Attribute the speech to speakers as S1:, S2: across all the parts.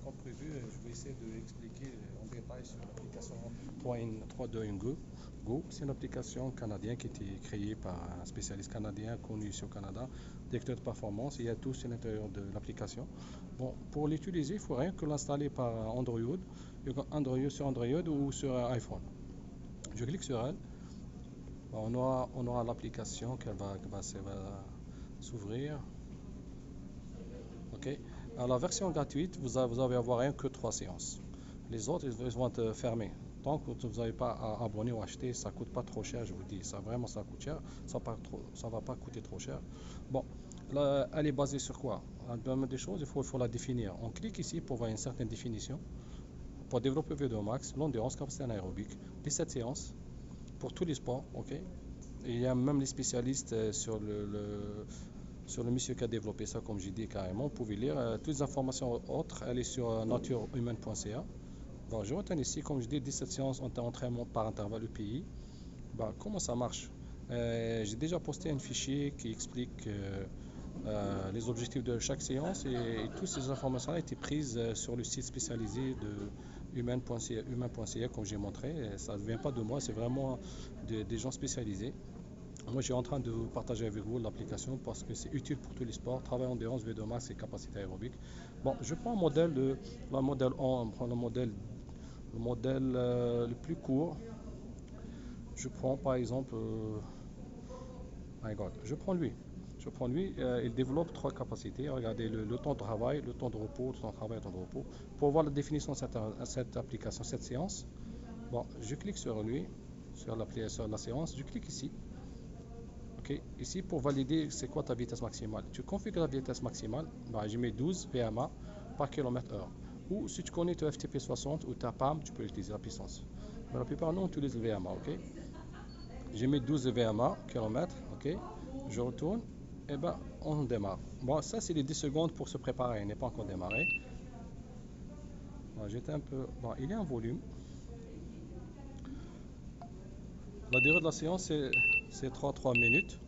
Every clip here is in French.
S1: comme prévu, je vais essayer d'expliquer en détail sur l'application 321 Go. Go, c'est une application canadienne qui a été créée par un spécialiste canadien connu ici au Canada, directeur de performance. Il y a tout à l'intérieur de l'application. Bon, pour l'utiliser, il faut rien que l'installer par Android, sur Android ou sur iPhone. Je clique sur elle. Bon, on aura l'application qui va s'ouvrir. OK. Alors, la version gratuite, vous allez avoir rien que 3 séances. Les autres, ils vont être fermés. Tant que vous n'avez pas à abonner ou acheter, ça coûte pas trop cher, je vous dis. Ça vraiment, ça coûte cher. Ça va pas coûter trop cher. Bon, là, elle est basée sur quoi? La première des choses, il faut la définir. On clique ici pour voir une certaine définition. Pour développer VO2 max, l'endurance, capacité anaérobique, 17 séances pour tous les sports, ok? Et il y a même les spécialistes sur le monsieur qui a développé ça, comme j'ai dit carrément. Vous pouvez lire toutes les informations autres. Elle est sur naturehumaine.ca. Bon, je retourne ici, comme je dis, 17 séances entraînement par intervalle EPI. Bah, comment ça marche? J'ai déjà posté un fichier qui explique les objectifs de chaque séance et toutes ces informations ont été prises sur le site spécialisé de humain.ca, comme j'ai montré. Ça ne vient pas de moi, c'est vraiment des gens spécialisés. Moi, je suis en train de partager avec vous l'application parce que c'est utile pour tous les sports, travail endurance, VO2 max et capacité aérobique. Bon, je prends un modèle on prend le modèle le plus court. Je prends par exemple, my God, je prends lui. Il développe 3 capacités. Regardez le temps de travail, le temps de repos, le temps de travail, le temps de repos. Pour voir la définition de cette application, cette séance, bon, je clique sur lui, sur la séance, je clique ici. Ok, ici pour valider c'est quoi ta vitesse maximale. Tu configures la vitesse maximale, bah, je mets 12 VMA par km heure. Ou si tu connais ton FTP 60 ou ta PAM, tu peux utiliser la puissance. Mais la plupart nous on utilise le VMA, ok. J'ai mis 12 VMA km, ok. Je retourne, et ben on démarre. Bon, ça c'est les 10 secondes pour se préparer, il n'est pas encore démarré. Bon, j'étais un peu. Bon, il y a un volume. La durée de la séance c'est 3 minutes.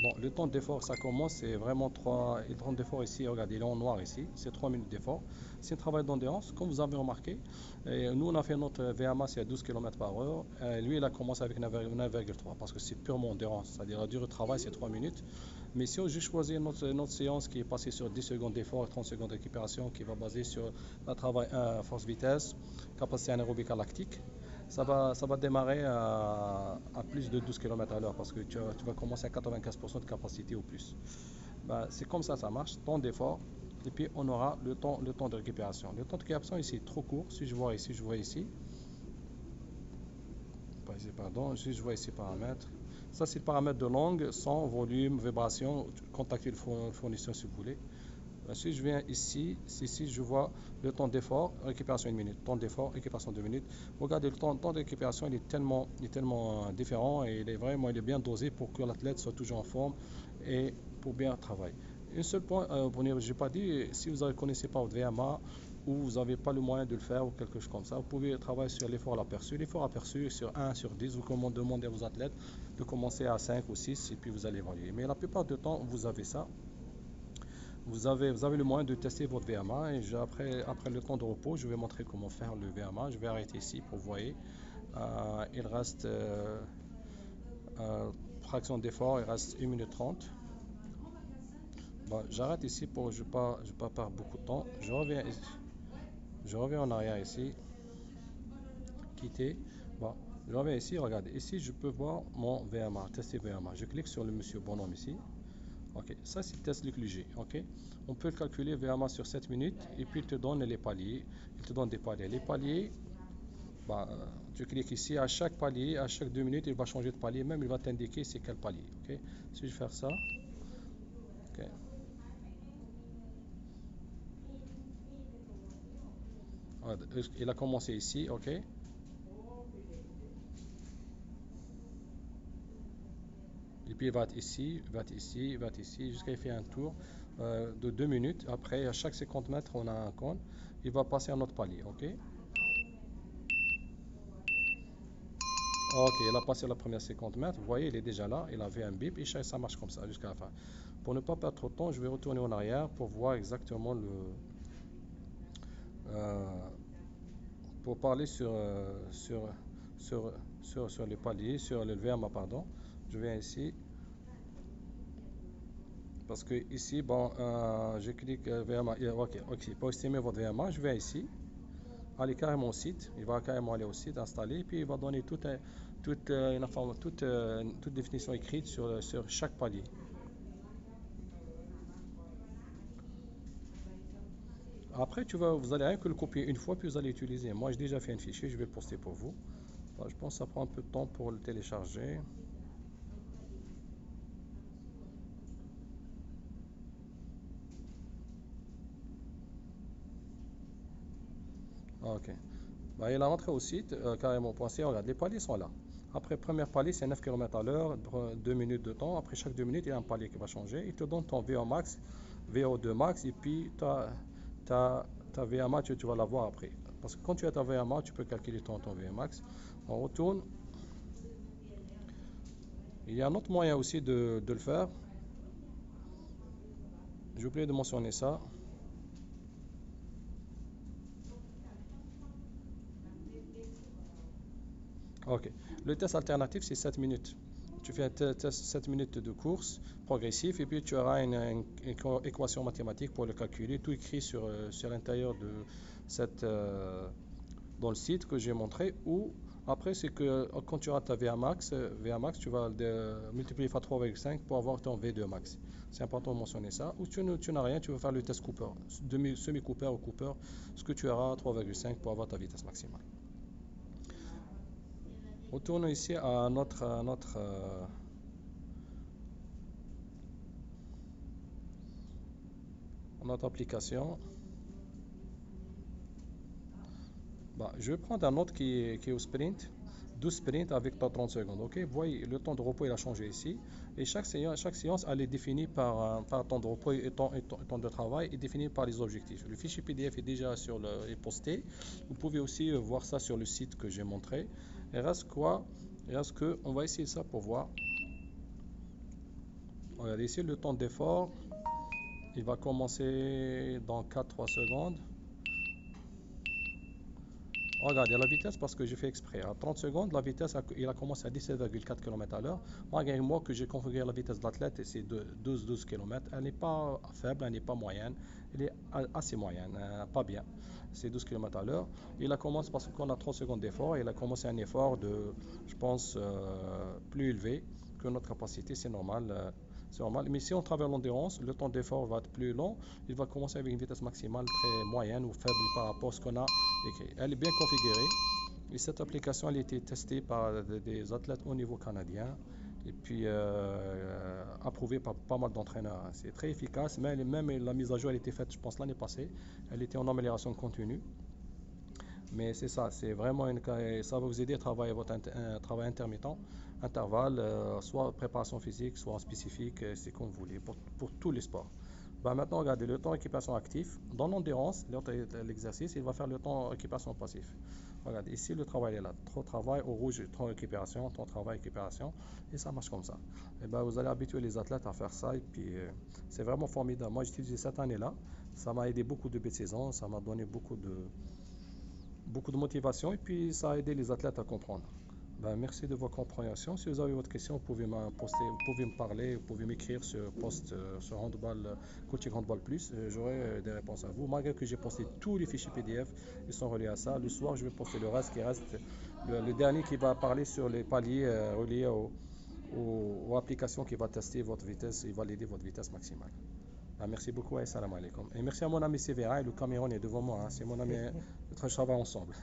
S1: Bon, le temps d'effort, ça commence, c'est vraiment 3. Le temps d'effort ici, regardez, il est en noir ici, c'est 3 minutes d'effort. C'est un travail d'endurance, comme vous avez remarqué. Et nous, on a fait notre VMA, c'est à 12 km par heure. Lui, il a commencé avec 9,3 parce que c'est purement endurance, c'est-à-dire la durée de travail, c'est 3 minutes. Mais si j'ai choisi notre séance qui est passée sur 10 secondes d'effort et 30 secondes de récupération, qui va baser sur le travail force-vitesse, capacité anaérobique lactique, ça va démarrer à plus de 12 km à l'heure parce que tu vas commencer à 95% de capacité ou plus. Ben, c'est comme ça marche, temps d'effort, et puis on aura le temps de récupération. Le temps de récupération ici est trop court, si je vois ici, pas ici, pardon, si je vois ici paramètres, ça c'est le paramètre de longue, son, volume, vibration, contactez le fournisseur si vous voulez. Si je viens ici, je vois le temps d'effort, récupération 1 minute, temps d'effort, récupération 2 minutes. Regardez, le temps de récupération il est tellement différent et il est bien dosé pour que l'athlète soit toujours en forme et pour bien travailler. Un seul point, je n'ai pas dit, si vous ne connaissez pas votre VMA ou vous n'avez pas le moyen de le faire ou quelque chose comme ça, vous pouvez travailler sur l'effort aperçu. L'effort aperçu sur 1 sur 10, vous demandez à vos athlètes de commencer à 5 ou 6 et puis vous allez évaluer. Mais la plupart du temps, vous avez ça. Vous avez le moyen de tester votre VMA et après le temps de repos, je vais montrer comment faire le VMA. Je vais arrêter ici pour voir. Il reste fraction d'effort, il reste 1 minute 30. Bon, j'arrête ici pour je ne pas perdre beaucoup de temps. Je reviens en arrière ici. Quitter. Bon, je reviens ici, regardez. Ici, je peux voir mon VMA, tester VMA. Je clique sur le monsieur bonhomme ici. Ok, ça c'est le test Luc-Léger. Ok, on peut calculer VMA sur 7 minutes et puis il te donne les paliers. Il te donne des paliers. Les paliers, bah, tu cliques ici, à chaque palier, à chaque 2 minutes, il va changer de palier. Même il va t'indiquer c'est quel palier. Ok, si je fais ça, ok. Il a commencé ici, ok. Et puis il va être ici, il va être ici, il va être ici, jusqu'à il fait un tour de 2 minutes. Après, à chaque 50 mètres, on a un cône. Il va passer à notre palier, ok. Ok, il a passé la première 50 mètres. Vous voyez, il est déjà là. Il avait un bip et ça marche comme ça jusqu'à la fin. Pour ne pas perdre trop de temps, je vais retourner en arrière pour voir exactement Euh, pour parler sur, sur les paliers, sur le VMA, pardon, je viens ici. Parce que ici, bon, je clique VMA. Ok, ok, pour estimer votre VMA, je viens ici. Aller carrément au site. Il va carrément aller au site, installer, et puis il va donner toute définition écrite sur chaque palier. Après, vous allez rien que le copier une fois, puis vous allez utiliser. Moi, j'ai déjà fait un fichier, je vais le poster pour vous. Bah, je pense que ça prend un peu de temps pour le télécharger. Ah, ok. Bah, il a rentré au site, carrément.ca. Regarde, les paliers sont là. Après, premier palier, c'est 9 km à l'heure, 2 minutes de temps. Après chaque 2 minutes, il y a un palier qui va changer. Il te donne ton VO max, VO2 max, et puis ta VMA, tu vas la voir après. Parce que quand tu as ta VMA, tu peux calculer ton VO max. On retourne. Il y a un autre moyen aussi de le faire. J'ai oublié de mentionner ça. Ok. Le test alternatif, c'est 7 minutes. Tu fais un test 7 minutes de course progressif et puis tu auras une équation mathématique pour le calculer, tout écrit sur l'intérieur de dans le site que j'ai montré. Ou après, c'est que quand tu auras ta VA max, tu vas multiplier par 3,5 pour avoir ton V2 max. C'est important de mentionner ça. Ou tu n'as rien, tu vas faire le test Cooper, semi-Cooper ou Cooper, ce que tu auras 3,5 pour avoir ta vitesse maximale. Retournons ici à notre application. Bah, je vais prendre un autre qui est au sprint. 12 sprints avec ta 30 secondes. Ok, vous voyez, le temps de repos il a changé ici. Et chaque séance elle est définie par temps de repos et temps de travail et définie par les objectifs. Le fichier PDF est déjà est posté. Vous pouvez aussi voir ça sur le site que j'ai montré. Il reste quoi? Il reste que, on va essayer ça pour voir. Regardez ici le temps d'effort. Il va commencer dans 4-3 secondes. Regardez la vitesse parce que j'ai fait exprès. À 30 secondes, la vitesse il a commencé à 17,4 km à l'heure. Malgré moi que j'ai configuré la vitesse de l'athlète et c'est de 12 km. Elle n'est pas faible, elle n'est pas moyenne. Elle est assez moyenne, pas bien. C'est 12 km à l'heure. Il a commencé parce qu'on a 30 secondes d'effort. Il a commencé un effort de, je pense, plus élevé que notre capacité. C'est normal. C'est normal. Mais si on travaille l'endurance, le temps d'effort va être plus long. Il va commencer avec une vitesse maximale très moyenne ou faible par rapport à ce qu'on a écrit. Elle est bien configurée. Et cette application elle a été testée par des athlètes au niveau canadien et puis approuvée par pas mal d'entraîneurs. C'est très efficace, mais même la mise à jour elle a été faite, je pense, l'année passée. Elle était en amélioration continue. Mais c'est ça, c'est vraiment ça va vous aider à travailler un travail intermittent, intervalle, soit préparation physique, soit spécifique, c'est comme vous voulez, pour tous les sports. Bah maintenant, regardez, le temps occupation actif, dans l'endurance, l'exercice, il va faire le temps occupation passif. Regardez, ici le travail est là. Trop travail, au rouge, temps occupation, temps travail, occupation, et ça marche comme ça. Et ben, vous allez habituer les athlètes à faire ça, et puis c'est vraiment formidable. Moi, j'ai utilisé cette année-là, ça m'a aidé beaucoup de saison, ça m'a donné beaucoup de motivation, et puis ça a aidé les athlètes à comprendre. Ben, merci de votre compréhension. Si vous avez d'autres questions, vous pouvez me parler, vous pouvez m'écrire sur post sur handball, coaching handball plus. J'aurai des réponses à vous. Malgré que j'ai posté tous les fichiers PDF, ils sont reliés à ça. Le soir, je vais poster le reste qui reste. Le dernier qui va parler sur les paliers reliés aux applications qui va tester votre vitesse et valider votre vitesse maximale. Ben, merci beaucoup et salam alaikum. Et merci à mon ami CVA, et le Cameroun est devant moi, hein. C'est mon ami, notre travail ensemble.